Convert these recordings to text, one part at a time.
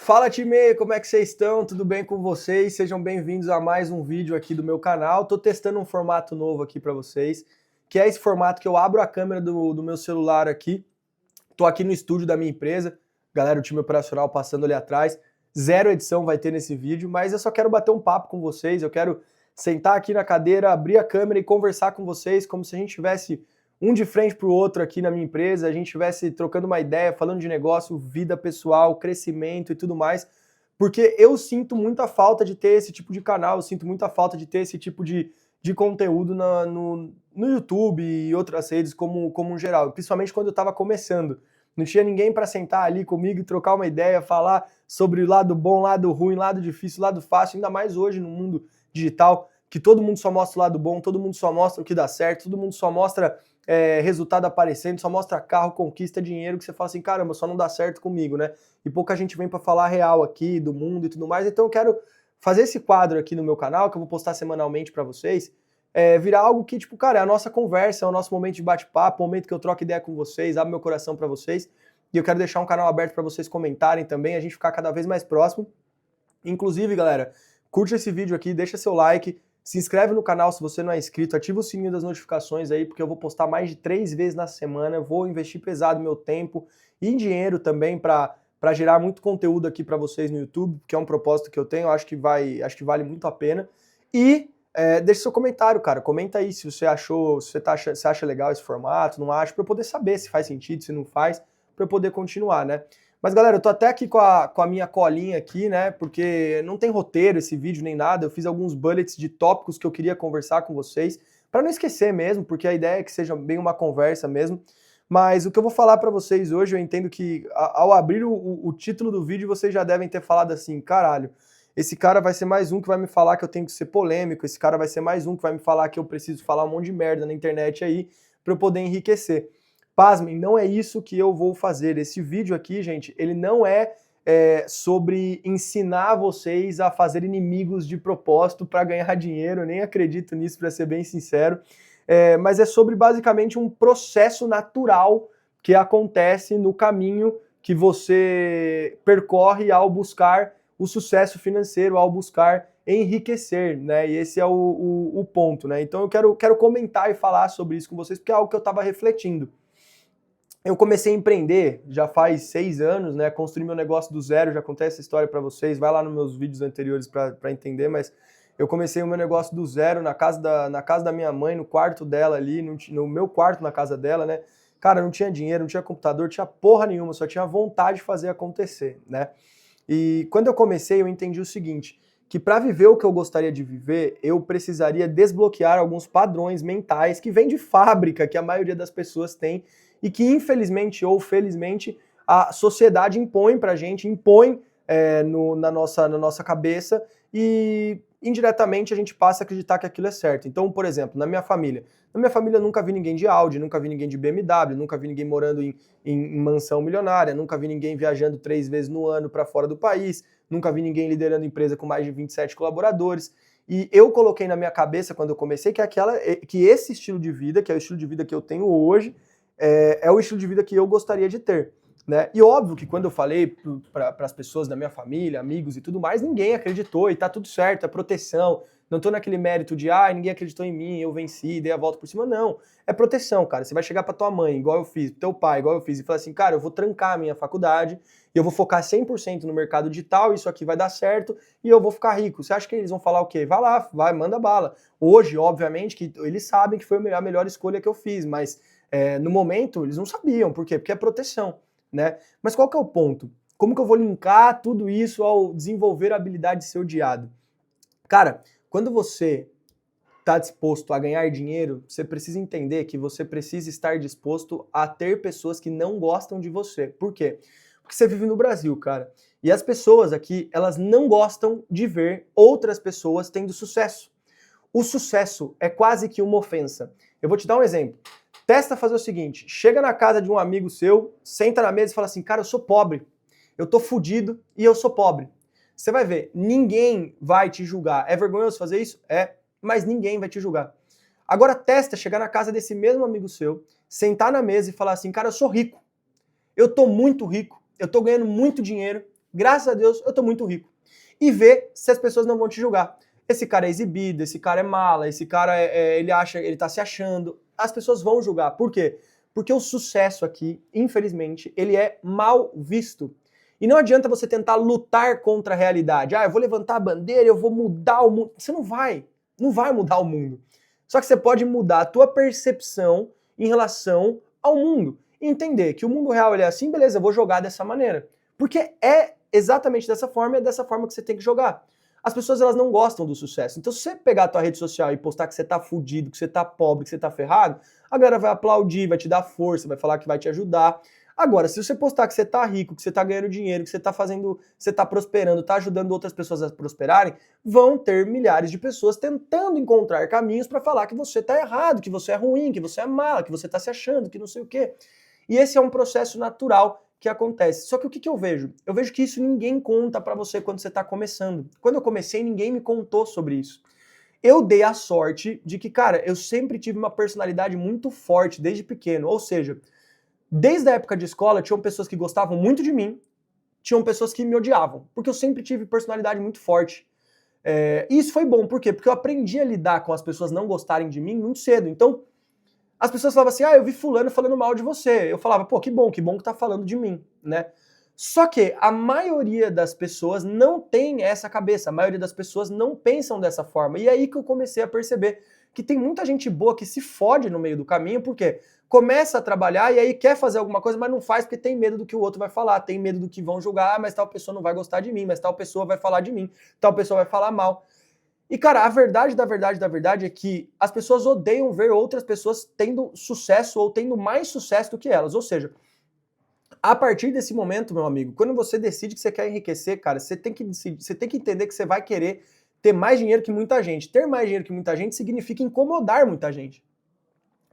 Fala, time! Como é que vocês estão? Tudo bem com vocês? Sejam bem-vindos a mais um vídeo aqui do meu canal. Tô testando um formato novo aqui para vocês, que é esse formato que eu abro a câmera do meu celular aqui. Tô aqui no estúdio da minha empresa, galera, o time operacional passando ali atrás. Zero edição vai ter nesse vídeo, mas eu só quero bater um papo com vocês, eu quero sentar aqui na cadeira, abrir a câmera e conversar com vocês como se a gente tivesse um de frente para o outro aqui na minha empresa, a gente estivesse trocando uma ideia, falando de negócio, vida pessoal, crescimento e tudo mais, porque eu sinto muita falta de ter esse tipo de canal, eu sinto muita falta de ter esse tipo de conteúdo no YouTube e outras redes como um geral, principalmente quando eu estava começando. Não tinha ninguém para sentar ali comigo e trocar uma ideia, falar sobre o lado bom, lado ruim, lado difícil, lado fácil, ainda mais hoje no mundo digital, que todo mundo só mostra o lado bom, todo mundo só mostra o que dá certo, todo mundo só mostra resultado aparecendo, só mostra carro, conquista, dinheiro, que você fala assim, caramba, só não dá certo comigo, né? E pouca gente vem para falar real aqui, do mundo e tudo mais, então eu quero fazer esse quadro aqui no meu canal, que eu vou postar semanalmente para vocês, virar algo que, tipo, cara, é a nossa conversa, é o nosso momento de bate-papo, o momento que eu troco ideia com vocês, abro meu coração para vocês, e eu quero deixar um canal aberto para vocês comentarem também, a gente ficar cada vez mais próximo. Inclusive, galera, curte esse vídeo aqui, deixa seu like, se inscreve no canal se você não é inscrito, ativa o sininho das notificações aí, porque eu vou postar mais de 3 vezes na semana, eu vou investir pesado meu tempo e dinheiro também para gerar muito conteúdo aqui para vocês no YouTube, que é um propósito que eu tenho, acho que vale muito a pena. E deixa seu comentário, cara, comenta aí se você achou, se você acha legal esse formato, não acha, para eu poder saber se faz sentido, se não faz, para eu poder continuar, né? Mas, galera, eu tô até aqui com a minha colinha aqui, né, porque não tem roteiro esse vídeo nem nada, eu fiz alguns bullets de tópicos que eu queria conversar com vocês, para não esquecer mesmo, porque a ideia é que seja bem uma conversa mesmo. Mas o que eu vou falar para vocês hoje, eu entendo que ao abrir o título do vídeo, vocês já devem ter falado assim, caralho, esse cara vai ser mais um que vai me falar que eu tenho que ser polêmico, esse cara vai ser mais um que vai me falar que eu preciso falar um monte de merda na internet aí para eu poder enriquecer. Pasmem, não é isso que eu vou fazer. Esse vídeo aqui, gente, ele não é sobre ensinar vocês a fazer inimigos de propósito para ganhar dinheiro, eu nem acredito nisso, para ser bem sincero, mas é sobre basicamente um processo natural que acontece no caminho que você percorre ao buscar o sucesso financeiro, ao buscar enriquecer, né? E esse é o ponto, né? Então eu quero comentar e falar sobre isso com vocês, porque é algo que eu estava refletindo. Eu comecei a empreender já faz 6 anos, né? Construí meu negócio do zero, já contei essa história para vocês, vai lá nos meus vídeos anteriores para entender, mas eu comecei o meu negócio do zero na casa da minha mãe, no quarto dela ali, no meu quarto na casa dela, né? Cara, não tinha dinheiro, não tinha computador, não tinha porra nenhuma, só tinha vontade de fazer acontecer, né? E quando eu comecei, eu entendi o seguinte, que para viver o que eu gostaria de viver, eu precisaria desbloquear alguns padrões mentais que vêm de fábrica, que a maioria das pessoas tem, e que infelizmente ou felizmente a sociedade impõe pra gente, impõe na nossa cabeça e indiretamente a gente passa a acreditar que aquilo é certo. Então, por exemplo, na minha família eu nunca vi ninguém de Audi, nunca vi ninguém de BMW, nunca vi ninguém morando em mansão milionária, nunca vi ninguém viajando 3 vezes no ano para fora do país, nunca vi ninguém liderando empresa com mais de 27 colaboradores. E eu coloquei na minha cabeça quando eu comecei que esse estilo de vida, que é o estilo de vida que eu tenho hoje, é o estilo de vida que eu gostaria de ter, né? E óbvio que quando eu falei para as pessoas da minha família, amigos e tudo mais, ninguém acreditou e tá tudo certo, é proteção. Não tô naquele mérito de, ninguém acreditou em mim, eu venci, dei a volta por cima. Não, é proteção, cara. Você vai chegar pra tua mãe, igual eu fiz, pro teu pai, igual eu fiz, e falar assim, cara, eu vou trancar a minha faculdade e eu vou focar 100% no mercado digital, isso aqui vai dar certo e eu vou ficar rico. Você acha que eles vão falar o quê? Vai lá, vai, manda bala. Hoje, obviamente, que eles sabem que foi a melhor escolha que eu fiz, mas no momento, eles não sabiam. Por quê? Porque é proteção, né? Mas qual que é o ponto? Como que eu vou linkar tudo isso ao desenvolver a habilidade de ser odiado? Cara, quando você está disposto a ganhar dinheiro, você precisa entender que você precisa estar disposto a ter pessoas que não gostam de você. Por quê? Porque você vive no Brasil, cara. E as pessoas aqui, elas não gostam de ver outras pessoas tendo sucesso. O sucesso é quase que uma ofensa. Eu vou te dar um exemplo. Testa fazer o seguinte, chega na casa de um amigo seu, senta na mesa e fala assim, cara, eu sou pobre, eu tô fudido e eu sou pobre. Você vai ver, ninguém vai te julgar. É vergonhoso fazer isso? É, mas ninguém vai te julgar. Agora testa chegar na casa desse mesmo amigo seu, sentar na mesa e falar assim, cara, eu sou rico, eu tô muito rico, eu tô ganhando muito dinheiro, graças a Deus, eu tô muito rico. E ver se as pessoas não vão te julgar. Esse cara é exibido, esse cara é mala, esse cara ele tá se achando. As pessoas vão julgar. Por quê? Porque o sucesso aqui, infelizmente, ele é mal visto. E não adianta você tentar lutar contra a realidade. Eu vou levantar a bandeira, eu vou mudar o mundo. Você não vai mudar o mundo. Só que você pode mudar a tua percepção em relação ao mundo. E entender que o mundo real ele é assim, beleza, eu vou jogar dessa maneira. Porque é exatamente dessa forma, é dessa forma que você tem que jogar. As pessoas elas não gostam do sucesso. Então se você pegar a tua rede social e postar que você tá fudido, que você tá pobre, que você tá ferrado, a galera vai aplaudir, vai te dar força, vai falar que vai te ajudar. Agora, se você postar que você tá rico, que você tá ganhando dinheiro, que você tá fazendo, você tá prosperando, tá ajudando outras pessoas a prosperarem, vão ter milhares de pessoas tentando encontrar caminhos para falar que você tá errado, que você é ruim, que você é mala, que você tá se achando, que não sei o quê. E esse é um processo natural que acontece. Só que o que eu vejo? Eu vejo que isso ninguém conta para você quando você tá começando. Quando eu comecei, ninguém me contou sobre isso. Eu dei a sorte de que, cara, eu sempre tive uma personalidade muito forte desde pequeno, ou seja, desde a época de escola, tinham pessoas que gostavam muito de mim, tinham pessoas que me odiavam, porque eu sempre tive personalidade muito forte. E isso foi bom, por quê? Porque eu aprendi a lidar com as pessoas não gostarem de mim muito cedo. Então, as pessoas falavam assim, eu vi fulano falando mal de você. Eu falava, pô, que bom que tá falando de mim, né? Só que a maioria das pessoas não tem essa cabeça, a maioria das pessoas não pensam dessa forma. E é aí que eu comecei a perceber que tem muita gente boa que se fode no meio do caminho, porque começa a trabalhar e aí quer fazer alguma coisa, mas não faz porque tem medo do que o outro vai falar, tem medo do que vão julgar, mas tal pessoa não vai gostar de mim, mas tal pessoa vai falar de mim, tal pessoa vai falar mal. E, cara, a verdade da verdade é que as pessoas odeiam ver outras pessoas tendo sucesso ou tendo mais sucesso do que elas. Ou seja, a partir desse momento, meu amigo, quando você decide que você quer enriquecer, cara, você tem que entender que você vai querer ter mais dinheiro que muita gente. Ter mais dinheiro que muita gente significa incomodar muita gente.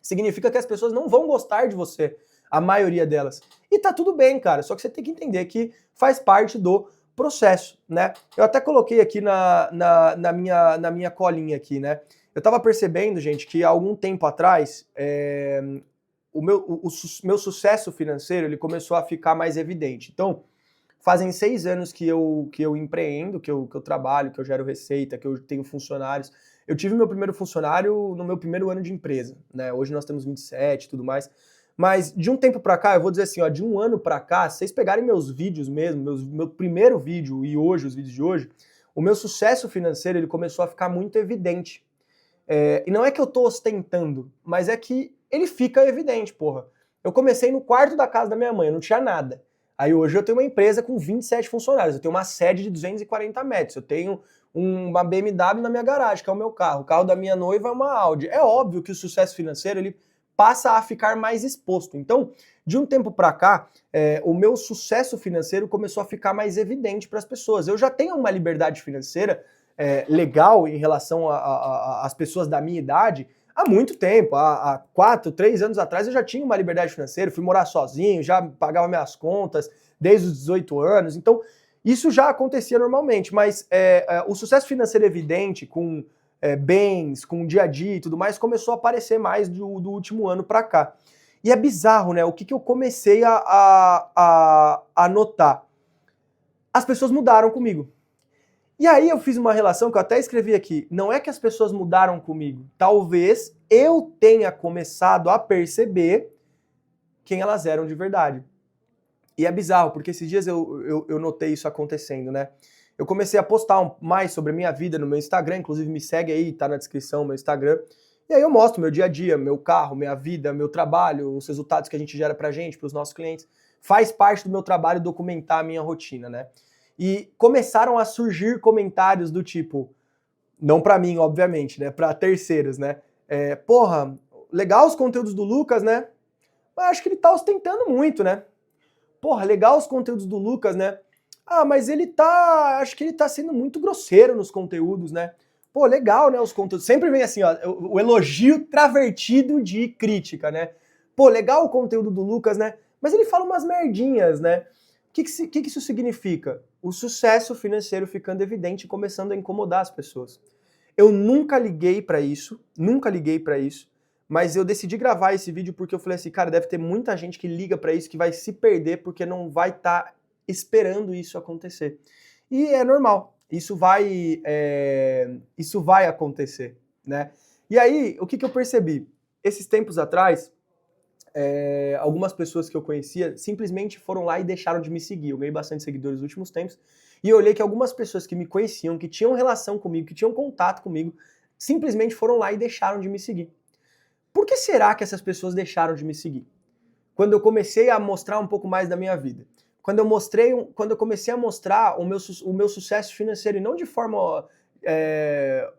Significa que as pessoas não vão gostar de você, a maioria delas. E tá tudo bem, cara, só que você tem que entender que faz parte do processo, né? Eu até coloquei aqui na minha colinha aqui, né? Eu tava percebendo, gente, que há algum tempo atrás, o meu sucesso financeiro ele começou a ficar mais evidente. Então, fazem 6 anos que eu empreendo, que eu trabalho, que eu gero receita, que eu tenho funcionários. Eu tive meu primeiro funcionário no meu primeiro ano de empresa, né? Hoje nós temos 27 e tudo mais. Mas de um tempo pra cá, eu vou dizer assim, ó, de um ano pra cá, se vocês pegarem meus vídeos mesmo, meu primeiro vídeo e hoje, os vídeos de hoje, o meu sucesso financeiro ele começou a ficar muito evidente. E não é que eu tô ostentando, mas é que ele fica evidente, porra. Eu comecei no quarto da casa da minha mãe, eu não tinha nada. Aí hoje eu tenho uma empresa com 27 funcionários, eu tenho uma sede de 240 metros, eu tenho uma BMW na minha garagem, que é o meu carro. O carro da minha noiva é uma Audi. É óbvio que o sucesso financeiro, ele passa a ficar mais exposto. Então, de um tempo para cá, o meu sucesso financeiro começou a ficar mais evidente para as pessoas. Eu já tenho uma liberdade financeira legal em relação às pessoas da minha idade há muito tempo. Há 4, 3 anos atrás eu já tinha uma liberdade financeira, fui morar sozinho, já pagava minhas contas desde os 18 anos. Então, isso já acontecia normalmente, mas o sucesso financeiro evidente, com bens, com dia a dia e tudo mais, começou a aparecer mais do último ano para cá. E é bizarro, né? O que eu comecei a notar? As pessoas mudaram comigo. E aí eu fiz uma relação que eu até escrevi aqui. Não é que as pessoas mudaram comigo. Talvez eu tenha começado a perceber quem elas eram de verdade. E é bizarro, porque esses dias eu notei isso acontecendo, né? Eu comecei a postar mais sobre a minha vida no meu Instagram, inclusive me segue aí, tá na descrição, meu Instagram. E aí eu mostro meu dia a dia, meu carro, minha vida, meu trabalho, os resultados que a gente gera pra gente, pros nossos clientes. Faz parte do meu trabalho documentar a minha rotina, né? E começaram a surgir comentários do tipo, não pra mim, obviamente, né? Pra terceiros, né? Porra, legal os conteúdos do Lucas, né? Mas acho que ele tá ostentando muito, né? Porra, legal os conteúdos do Lucas, né? Mas acho que ele tá sendo muito grosseiro nos conteúdos, né? Pô, legal, né, os conteúdos. Sempre vem assim, ó, o elogio travertido de crítica, né? Pô, legal o conteúdo do Lucas, né? Mas ele fala umas merdinhas, né? O que isso significa? O sucesso financeiro ficando evidente e começando a incomodar as pessoas. Eu nunca liguei pra isso, mas eu decidi gravar esse vídeo porque eu falei assim, cara, deve ter muita gente que liga pra isso que vai se perder porque não vai estar esperando isso acontecer. E é normal, isso vai acontecer, né? E aí, o que eu percebi? Esses tempos atrás, algumas pessoas que eu conhecia simplesmente foram lá e deixaram de me seguir. Eu ganhei bastante seguidores nos últimos tempos. E eu olhei que algumas pessoas que me conheciam, que tinham relação comigo, que tinham contato comigo, simplesmente foram lá e deixaram de me seguir. Por que será que essas pessoas deixaram de me seguir? Quando eu comecei a mostrar um pouco mais da minha vida. Quando eu comecei a mostrar o meu sucesso financeiro, e não de forma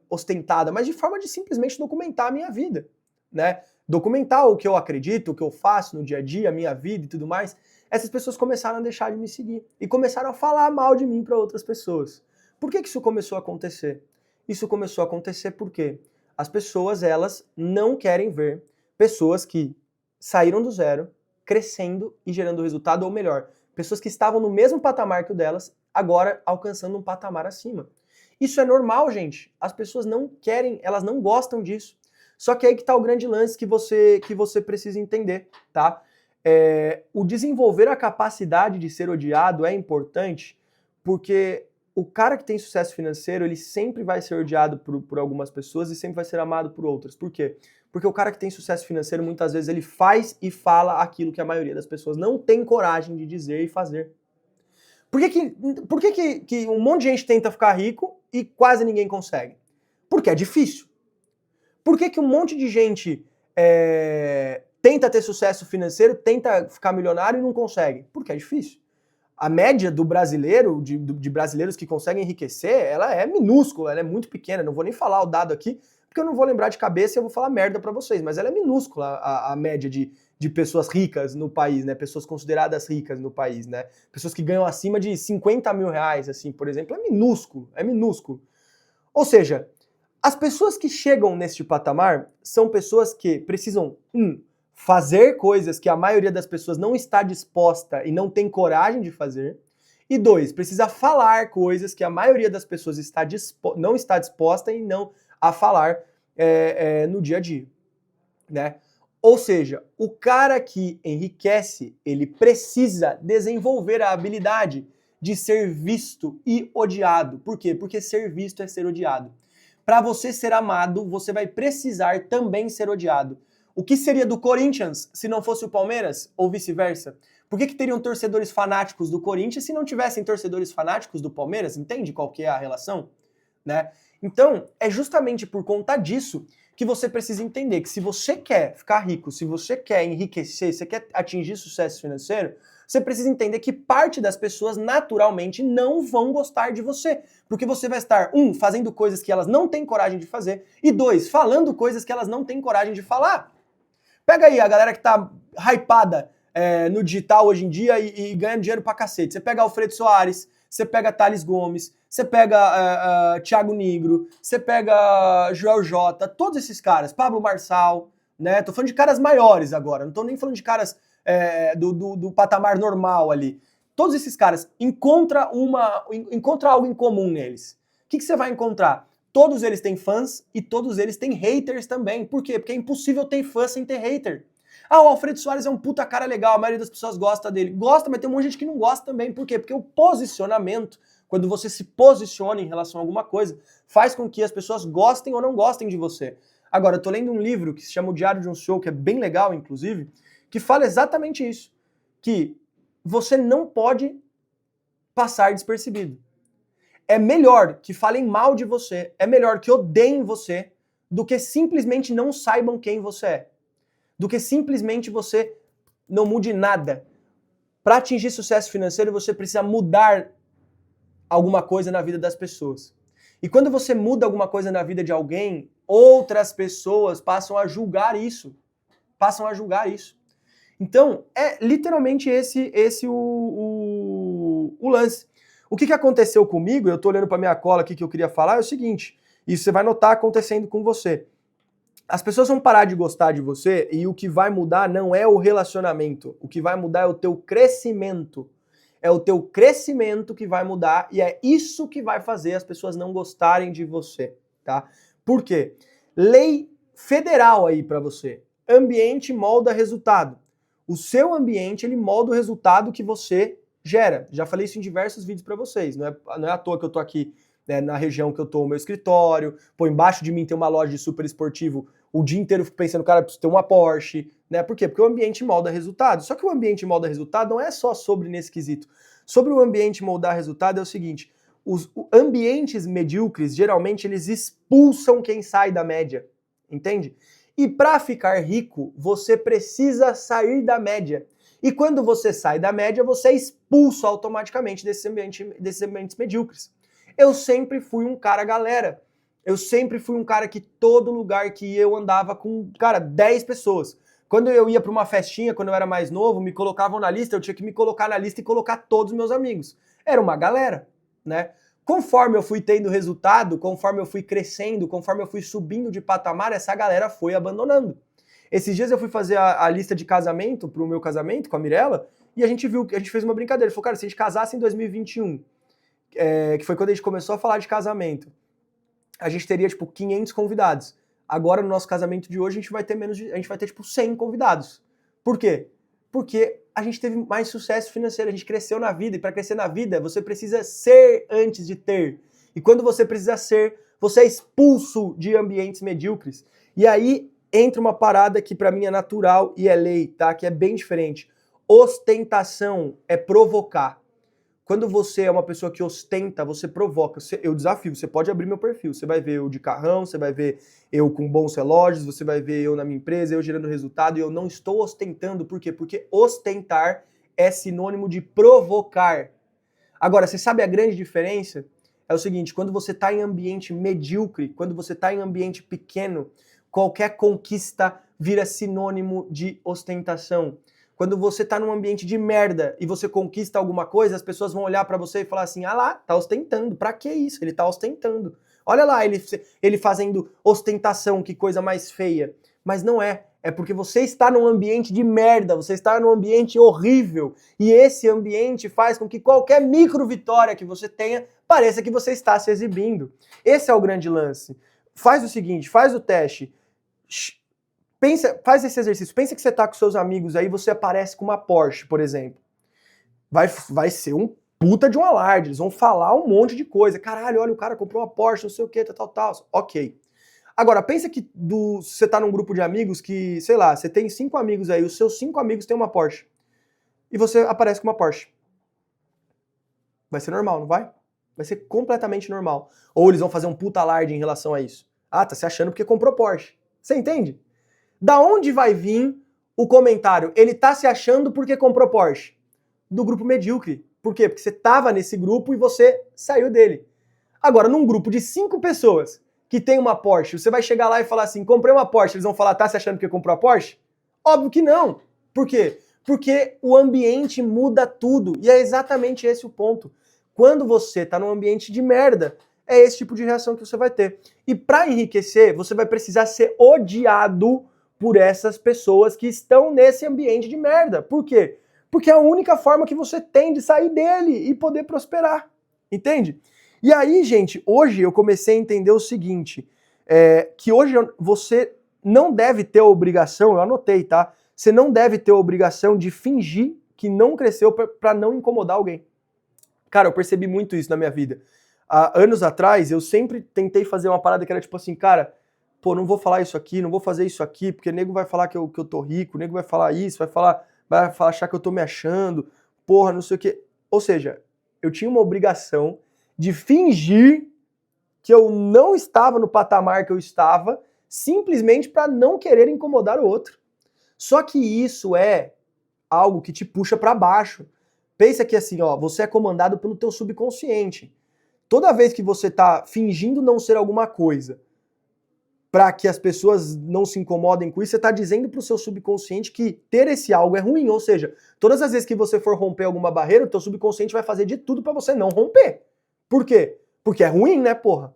ostentada, mas de forma de simplesmente documentar a minha vida, né? Documentar o que eu acredito, o que eu faço no dia a dia, a minha vida e tudo mais. Essas pessoas começaram a deixar de me seguir e começaram a falar mal de mim para outras pessoas. Por que isso começou a acontecer? Isso começou a acontecer porque as pessoas, elas não querem ver pessoas que saíram do zero, crescendo e gerando resultado, ou melhor, pessoas que estavam no mesmo patamar que o delas, agora alcançando um patamar acima. Isso é normal, gente. As pessoas não querem, elas não gostam disso. Só que aí que tá o grande lance que você precisa entender, tá? O desenvolver a capacidade de ser odiado é importante porque o cara que tem sucesso financeiro, ele sempre vai ser odiado por algumas pessoas e sempre vai ser amado por outras. Por quê? Porque o cara que tem sucesso financeiro, muitas vezes, ele faz e fala aquilo que a maioria das pessoas não tem coragem de dizer e fazer. Por que um monte de gente tenta ficar rico e quase ninguém consegue? Porque é difícil. Por que um monte de gente tenta ter sucesso financeiro, tenta ficar milionário e não consegue? Porque é difícil. A média do brasileiro, de brasileiros que conseguem enriquecer, ela é minúscula, ela é muito pequena. Não vou nem falar o dado aqui, porque eu não vou lembrar de cabeça e eu vou falar merda pra vocês, mas ela é minúscula, a média de pessoas ricas no país, né? Pessoas consideradas ricas no país, né? Pessoas que ganham acima de 50 mil reais, assim, por exemplo, é minúsculo, é minúsculo. Ou seja, as pessoas que chegam neste patamar são pessoas que precisam, fazer coisas que a maioria das pessoas não está disposta e não tem coragem de fazer. E 2, precisa falar coisas que a maioria das pessoas não está disposta e não a falar no dia a dia, né? Ou seja, o cara que enriquece, ele precisa desenvolver a habilidade de ser visto e odiado. Por quê? Porque ser visto é ser odiado. Para você ser amado, você vai precisar também ser odiado. O que seria do Corinthians se não fosse o Palmeiras? Ou vice-versa? Por que teriam torcedores fanáticos do Corinthians se não tivessem torcedores fanáticos do Palmeiras? Entende qual que é a relação? Né? Então, é justamente por conta disso que você precisa entender que se você quer ficar rico, se você quer enriquecer, se você quer atingir sucesso financeiro, você precisa entender que parte das pessoas naturalmente não vão gostar de você. Porque você vai estar, fazendo coisas que elas não têm coragem de fazer, e 2, falando coisas que elas não têm coragem de falar. Pega aí a galera que tá hypada no digital hoje em dia e ganhando dinheiro pra cacete. Você pega Alfredo Soares, você pega Thales Gomes, você pega Thiago Nigro, você pega Joel J, todos esses caras, Pablo Marçal, né? Tô falando de caras maiores agora, não tô nem falando de caras do patamar normal ali. Todos esses caras, encontra algo em comum neles. O que você vai encontrar? Todos eles têm fãs e todos eles têm haters também. Por quê? Porque é impossível ter fã sem ter hater. O Alfredo Soares é um puta cara legal, a maioria das pessoas gosta dele. Gosta, mas tem um monte de gente que não gosta também. Por quê? Porque o posicionamento, quando você se posiciona em relação a alguma coisa, faz com que as pessoas gostem ou não gostem de você. Agora, eu tô lendo um livro que se chama O Diário de um Show, que é bem legal, inclusive, que fala exatamente isso. Que você não pode passar despercebido. É melhor que falem mal de você, é melhor que odeiem você, do que simplesmente não saibam quem você é. Do que simplesmente você não mude nada. Para atingir sucesso financeiro, você precisa mudar alguma coisa na vida das pessoas. E quando você muda alguma coisa na vida de alguém, outras pessoas passam a julgar isso. Passam a julgar isso. Então, é literalmente esse o lance. O que aconteceu comigo, eu tô olhando pra minha cola aqui que eu queria falar, é o seguinte, isso você vai notar acontecendo com você. As pessoas vão parar de gostar de você e o que vai mudar não é o relacionamento, o que vai mudar é o teu crescimento. É o teu crescimento que vai mudar e é isso que vai fazer as pessoas não gostarem de você, tá? Por quê? Lei federal aí pra você. Ambiente molda resultado. O seu ambiente, ele molda o resultado que você gera. Já falei isso em diversos vídeos para vocês. Não é à toa que eu tô aqui, né, na região que eu tô, o meu escritório, pô, embaixo de mim tem uma loja de super esportivo, o dia inteiro eu fico pensando, cara, eu preciso ter uma Porsche, né? Por quê? Porque o ambiente molda resultado. Só que o ambiente molda resultado não é só sobre nesse quesito. Sobre o ambiente moldar resultado é o seguinte, os ambientes medíocres, geralmente, eles expulsam quem sai da média, entende? E para ficar rico, você precisa sair da média. E quando você sai da média, você é expulso automaticamente desses ambientes medíocres. Eu sempre fui um cara galera. Eu sempre fui um cara que todo lugar que eu andava com, cara, 10 pessoas. Quando eu ia para uma festinha, quando eu era mais novo, me colocavam na lista, eu tinha que me colocar na lista e colocar todos os meus amigos. Era uma galera, né? Conforme eu fui tendo resultado, conforme eu fui crescendo, conforme eu fui subindo de patamar, essa galera foi abandonando. Esses dias eu fui fazer a lista de casamento pro meu casamento com a Mirella e a gente fez uma brincadeira. Ele falou, cara, se a gente casasse em 2021, que foi quando a gente começou a falar de casamento, a gente teria, tipo, 500 convidados. Agora, no nosso casamento de hoje, a gente vai ter, tipo, 100 convidados. Por quê? Porque a gente teve mais sucesso financeiro, a gente cresceu na vida, e para crescer na vida, você precisa ser antes de ter. E quando você precisa ser, você é expulso de ambientes medíocres. E aí entra uma parada que para mim é natural e é lei, tá? Que é bem diferente. Ostentação é provocar. Quando você é uma pessoa que ostenta, você provoca. Eu desafio, você pode abrir meu perfil, você vai ver eu de carrão, você vai ver eu com bons relógios, você vai ver eu na minha empresa, eu gerando resultado, e eu não estou ostentando. Por quê? Porque ostentar é sinônimo de provocar. Agora, você sabe a grande diferença? É o seguinte, quando você está em ambiente medíocre, quando você está em ambiente pequeno, qualquer conquista vira sinônimo de ostentação. Quando você tá num ambiente de merda e você conquista alguma coisa, as pessoas vão olhar pra você e falar assim, ah lá, tá ostentando. Pra que isso? Ele tá ostentando. Olha lá, ele fazendo ostentação, que coisa mais feia. Mas não é. É porque você está num ambiente de merda, você está num ambiente horrível. E esse ambiente faz com que qualquer micro vitória que você tenha, pareça que você está se exibindo. Esse é o grande lance. Faz o seguinte, faz o teste. Faz esse exercício, pensa que você tá com seus amigos aí, você aparece com uma Porsche, por exemplo. Vai ser um puta de um alarde, eles vão falar um monte de coisa. Caralho, olha, o cara comprou uma Porsche, não sei o que, tal. Ok. Agora, pensa que você tá num grupo de amigos que, sei lá, você tem 5 amigos aí, os seus 5 amigos têm uma Porsche. E você aparece com uma Porsche. Vai ser normal, não vai? Vai ser completamente normal. Ou eles vão fazer um puta alarde em relação a isso. Ah, tá se achando porque comprou Porsche. Você entende? Da onde vai vir o comentário? Ele tá se achando porque comprou Porsche. Do grupo medíocre. Por quê? Porque você tava nesse grupo e você saiu dele. Agora, num grupo de 5 pessoas que tem uma Porsche, você vai chegar lá e falar assim, comprei uma Porsche, eles vão falar, tá se achando porque comprou a Porsche? Óbvio que não. Por quê? Porque o ambiente muda tudo. E é exatamente esse o ponto. Quando você tá num ambiente de merda, é esse tipo de reação que você vai ter. E para enriquecer, você vai precisar ser odiado por essas pessoas que estão nesse ambiente de merda. Por quê? Porque é a única forma que você tem de sair dele e poder prosperar. Entende? E aí, gente, hoje eu comecei a entender o seguinte, que hoje você não deve ter a obrigação, eu anotei, tá? Você não deve ter a obrigação de fingir que não cresceu para não incomodar alguém. Cara, eu percebi muito isso na minha vida. Há anos atrás, eu sempre tentei fazer uma parada que era tipo assim, cara, pô, não vou falar isso aqui, não vou fazer isso aqui, porque o nego vai falar que eu tô rico, o nego vai falar isso, vai achar que eu tô me achando, porra, não sei o quê. Ou seja, eu tinha uma obrigação de fingir que eu não estava no patamar que eu estava, simplesmente para não querer incomodar o outro. Só que isso é algo que te puxa para baixo. Pensa que assim, ó, você é comandado pelo teu subconsciente. Toda vez que você tá fingindo não ser alguma coisa, para que as pessoas não se incomodem com isso, você está dizendo para o seu subconsciente que ter esse algo é ruim. Ou seja, todas as vezes que você for romper alguma barreira, o teu subconsciente vai fazer de tudo para você não romper. Por quê? Porque é ruim, né, porra?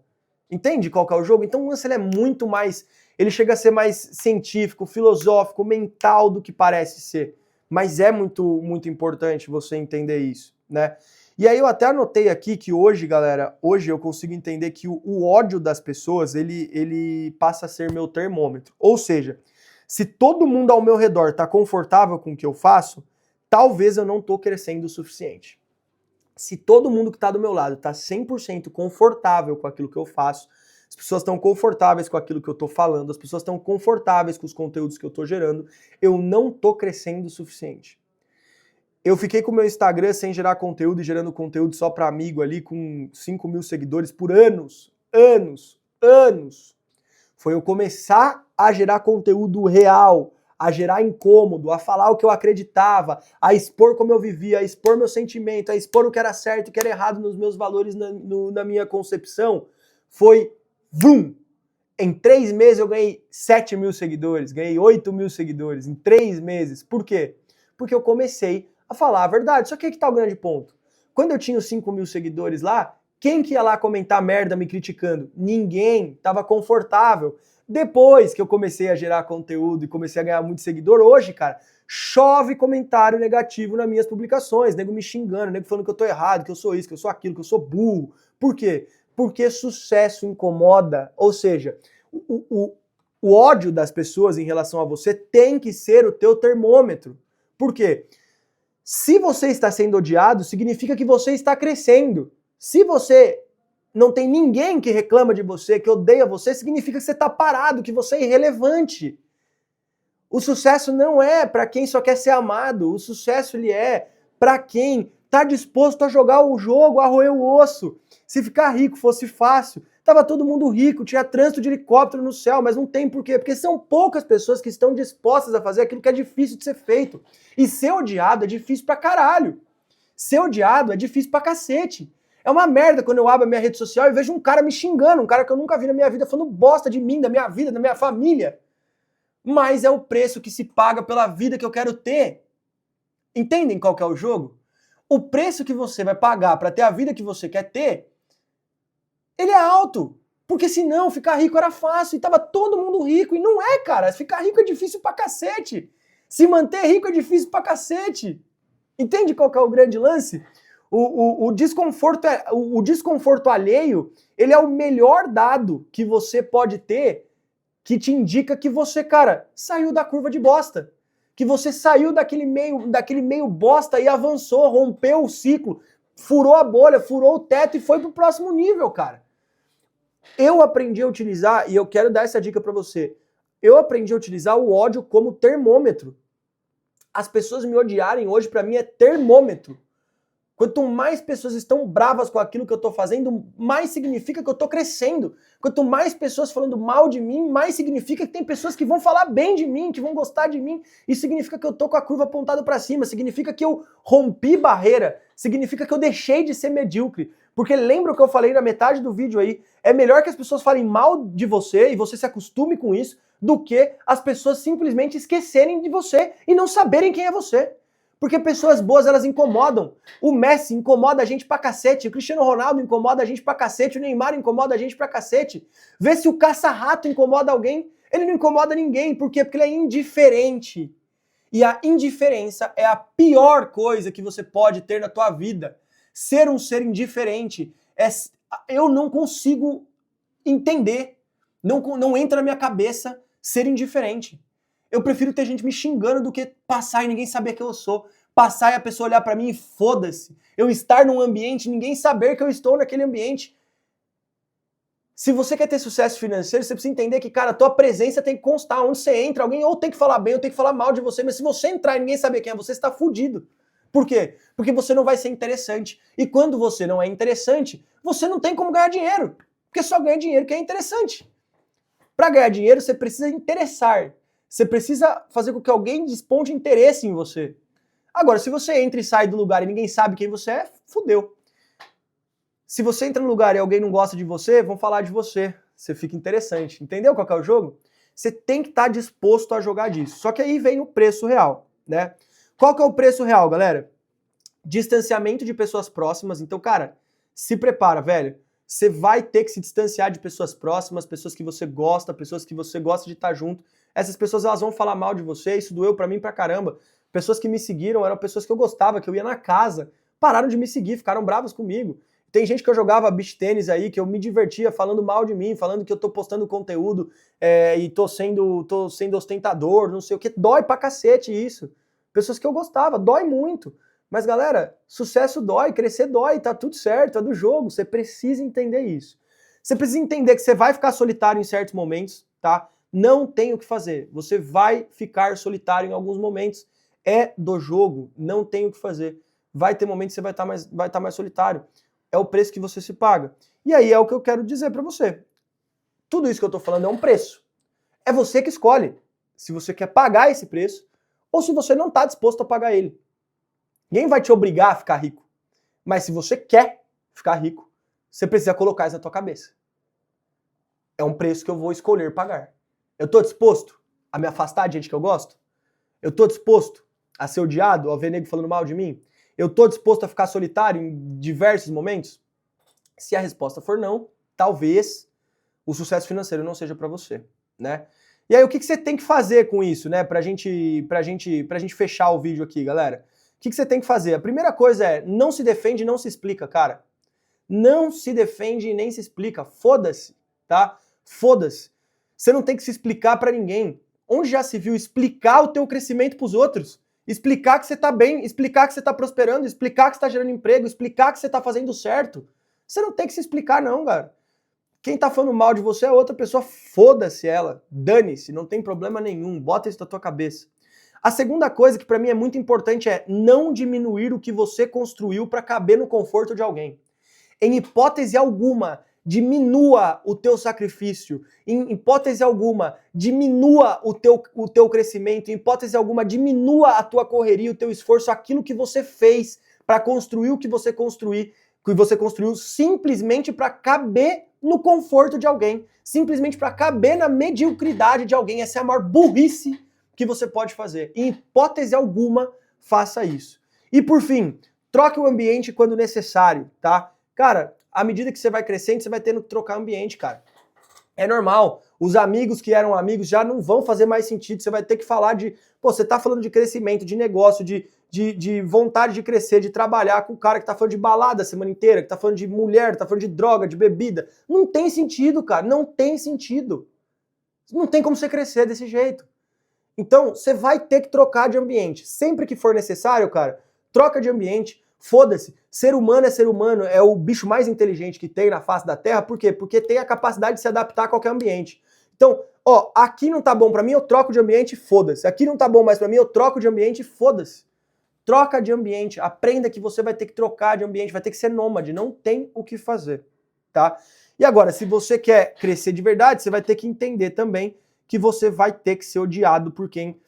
Entende qual que é o jogo? Então o lance ele é muito mais... Ele chega a ser mais científico, filosófico, mental do que parece ser. Mas é muito, muito importante você entender isso, né? E aí eu até anotei aqui que hoje, galera, hoje eu consigo entender que o ódio das pessoas, ele passa a ser meu termômetro. Ou seja, se todo mundo ao meu redor tá confortável com o que eu faço, talvez eu não tô crescendo o suficiente. Se todo mundo que tá do meu lado tá 100% confortável com aquilo que eu faço, as pessoas estão confortáveis com aquilo que eu tô falando, as pessoas estão confortáveis com os conteúdos que eu tô gerando, eu não tô crescendo o suficiente. Eu fiquei com o meu Instagram sem gerar conteúdo e gerando conteúdo só para amigo ali, com 5 mil seguidores por anos. Foi eu começar a gerar conteúdo real, a gerar incômodo, a falar o que eu acreditava, a expor como eu vivia, a expor meu sentimento, a expor o que era certo e o que era errado nos meus valores, na minha concepção. Foi VUM! Em 3 meses eu ganhei 7 mil seguidores, ganhei 8 mil seguidores em 3 meses. Por quê? Porque eu comecei a falar a verdade. Só que aí que tá o grande ponto. Quando eu tinha os 5 mil seguidores lá, quem que ia lá comentar merda me criticando? Ninguém. Tava confortável. Depois que eu comecei a gerar conteúdo e comecei a ganhar muito seguidor, hoje, cara, chove comentário negativo nas minhas publicações. Nego me xingando, nego falando que eu tô errado, que eu sou isso, que eu sou aquilo, que eu sou burro. Por quê? Porque sucesso incomoda. Ou seja, o ódio das pessoas em relação a você tem que ser o teu termômetro. Por quê? Se você está sendo odiado, significa que você está crescendo. Se você não tem ninguém que reclama de você, que odeia você, significa que você está parado, que você é irrelevante. O sucesso não é para quem só quer ser amado. O sucesso ele é para quem está disposto a jogar o jogo, a roer o osso. Se ficar rico fosse fácil, tava todo mundo rico, tinha trânsito de helicóptero no céu, mas não tem por quê? Porque são poucas pessoas que estão dispostas a fazer aquilo que é difícil de ser feito. E ser odiado é difícil pra caralho. Ser odiado é difícil pra cacete. É uma merda quando eu abro a minha rede social e vejo um cara me xingando, um cara que eu nunca vi na minha vida falando bosta de mim, da minha vida, da minha família. Mas é o preço que se paga pela vida que eu quero ter. Entendem qual que é o jogo? O preço que você vai pagar pra ter a vida que você quer ter, ele é alto. Porque senão ficar rico era fácil e tava todo mundo rico. E não é, cara. Ficar rico é difícil pra cacete. Se manter rico é difícil pra cacete. Entende qual que é o grande lance? O desconforto alheio, ele é o melhor dado que você pode ter que te indica que você, cara, saiu da curva de bosta. Que você saiu daquele meio bosta e avançou, rompeu o ciclo, furou a bolha, furou o teto e foi pro próximo nível, cara. Eu aprendi a utilizar, e eu quero dar essa dica pra você, eu aprendi a utilizar o ódio como termômetro. As pessoas me odiarem hoje pra mim é termômetro. Quanto mais pessoas estão bravas com aquilo que eu tô fazendo, mais significa que eu tô crescendo. Quanto mais pessoas falando mal de mim, mais significa que tem pessoas que vão falar bem de mim, que vão gostar de mim. Isso significa que eu tô com a curva apontada para cima, significa que eu rompi barreira, significa que eu deixei de ser medíocre. Porque lembra o que eu falei na metade do vídeo aí? É melhor que as pessoas falem mal de você e você se acostume com isso, do que as pessoas simplesmente esquecerem de você e não saberem quem é você. Porque pessoas boas, elas incomodam. O Messi incomoda a gente pra cacete, o Cristiano Ronaldo incomoda a gente pra cacete, o Neymar incomoda a gente pra cacete. Vê se o caça-rato incomoda alguém. Ele não incomoda ninguém. Por quê? Porque ele é indiferente. E a indiferença é a pior coisa que você pode ter na tua vida. Ser um ser indiferente, eu não consigo entender. Não entra na minha cabeça ser indiferente. Eu prefiro ter gente me xingando do que passar e ninguém saber quem eu sou. Passar e a pessoa olhar pra mim e foda-se. Eu estar num ambiente e ninguém saber que eu estou naquele ambiente. Se você quer ter sucesso financeiro, você precisa entender que, cara, a tua presença tem que constar. Onde você entra, alguém ou tem que falar bem ou tem que falar mal de você. Mas se você entrar e ninguém saber quem é você, você está fudido. Por quê? Porque você não vai ser interessante. E quando você não é interessante, você não tem como ganhar dinheiro. Porque só ganha dinheiro que é interessante. Para ganhar dinheiro, você precisa interessar. Você precisa fazer com que alguém desponte interesse em você. Agora, se você entra e sai do lugar e ninguém sabe quem você é, fudeu. Se você entra no lugar e alguém não gosta de você, vão falar de você. Você fica interessante. Entendeu qual que é o jogo? Você tem que estar disposto a jogar disso. Só que aí vem o preço real, né? Qual que é o preço real, galera? Distanciamento de pessoas próximas. Então, cara, se prepara, velho. Você vai ter que se distanciar de pessoas próximas, pessoas que você gosta de estar junto. Essas pessoas, elas vão falar mal de você, isso doeu pra mim pra caramba. Pessoas que me seguiram eram pessoas que eu gostava, que eu ia na casa, pararam de me seguir, ficaram bravas comigo. Tem gente que eu jogava beach tênis aí, que eu me divertia falando mal de mim, falando que eu tô postando conteúdo e tô sendo ostentador, não sei o que. Dói pra cacete isso. pessoas que eu gostava, dói muito. Mas galera, sucesso dói, crescer dói, tá tudo certo, é do jogo, você precisa entender isso. Você precisa entender que você vai ficar solitário em certos momentos, tá? Não tem o que fazer, você vai ficar solitário em alguns momentos, é do jogo, não tem o que fazer. Vai ter momentos que você vai estar mais solitário, é o preço que você se paga. E aí é o que eu quero dizer pra você. Tudo isso que eu tô falando é um preço. É você que escolhe se você quer pagar esse preço ou se você não está disposto a pagar ele. Ninguém vai te obrigar a ficar rico. Mas se você quer ficar rico, você precisa colocar isso na tua cabeça. É um preço que eu vou escolher pagar. Eu estou disposto a me afastar de gente que eu gosto? Eu estou disposto a ser odiado, a ver nego falando mal de mim? Eu estou disposto a ficar solitário em diversos momentos? Se a resposta for não, talvez o sucesso financeiro não seja para você, né? E aí o que você tem que fazer com isso, né? Pra gente fechar o vídeo aqui, galera. O que você tem que fazer? A primeira coisa é, não se defende e não se explica, cara. Não se defende e nem se explica. Foda-se, tá? Foda-se. Você não tem que se explicar pra ninguém. Onde já se viu explicar o teu crescimento pros outros? Explicar que você tá bem, explicar que você tá prosperando, explicar que você tá gerando emprego, explicar que você tá fazendo certo. Você não tem que se explicar não, cara. Quem tá falando mal de você é outra pessoa, foda-se ela. Dane-se, não tem problema nenhum. Bota isso na tua cabeça. A segunda coisa que pra mim é muito importante é não diminuir o que você construiu pra caber no conforto de alguém. Em hipótese alguma, diminua o teu sacrifício. Em hipótese alguma, diminua o teu crescimento. Em hipótese alguma, diminua a tua correria, o teu esforço, aquilo que você fez para construir o que você construiu simplesmente para caber no conforto de alguém, simplesmente para caber na mediocridade de alguém. Essa é a maior burrice que você pode fazer. Em hipótese alguma, faça isso. E por fim, troque o ambiente quando necessário, tá? Cara, à medida que você vai crescendo, você vai tendo que trocar ambiente, cara. É normal. Os amigos que eram amigos já não vão fazer mais sentido. Você vai ter que falar de... Pô, você tá falando de crescimento, de negócio, de vontade de crescer, de trabalhar com o cara que tá falando de balada a semana inteira, que tá falando de mulher, que tá falando de droga, de bebida. Não tem sentido, cara. Não tem sentido. Não tem como você crescer desse jeito. Então, você vai ter que trocar de ambiente. Sempre que for necessário, cara, troca de ambiente. Foda-se. Ser humano, é o bicho mais inteligente que tem na face da Terra. Por quê? Porque tem a capacidade de se adaptar a qualquer ambiente. Então, ó, aqui não tá bom pra mim, eu troco de ambiente, foda-se. Aqui não tá bom mais pra mim, eu troco de ambiente, foda-se. Troca de ambiente. Aprenda que você vai ter que trocar de ambiente, vai ter que ser nômade. Não tem o que fazer, tá? E agora, se você quer crescer de verdade, você vai ter que entender também que você vai ter que ser odiado por quem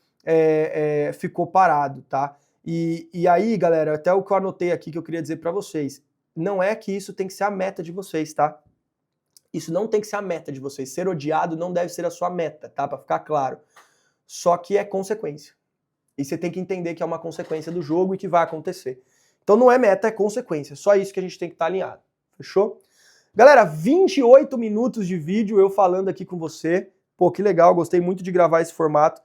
ficou parado, tá? E aí, galera, até o que eu anotei aqui que eu queria dizer pra vocês, não é que isso tem que ser a meta de vocês, tá? Isso não tem que ser a meta de vocês. Ser odiado não deve ser a sua meta, tá? Pra ficar claro. Só que é consequência. E você tem que entender que é uma consequência do jogo e que vai acontecer. Então não é meta, é consequência. Só isso que a gente tem que estar alinhado. Fechou? Galera, 28 minutos de vídeo eu falando aqui com você. Pô, que legal, gostei muito de gravar esse formato.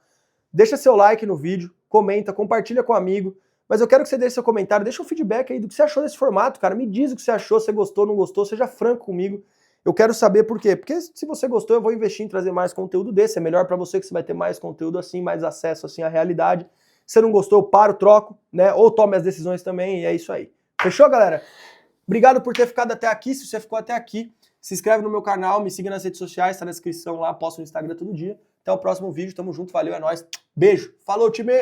Deixa seu like no vídeo, comenta, compartilha com um amigo. Mas eu quero que você deixe seu comentário, deixa um feedback aí do que você achou desse formato, cara. Me diz o que você achou, se gostou, não gostou, seja franco comigo. Eu quero saber por quê. Porque se você gostou, eu vou investir em trazer mais conteúdo desse. É melhor pra você que você vai ter mais conteúdo assim, mais acesso assim à realidade. Se você não gostou, eu paro, troco, né? Ou tome as decisões também e é isso aí. Fechou, galera? Obrigado por ter ficado até aqui. Se você ficou até aqui, se inscreve no meu canal, me siga nas redes sociais, tá na descrição lá, posto no Instagram todo dia. Até o próximo vídeo, tamo junto, valeu, é nóis. Beijo, falou time!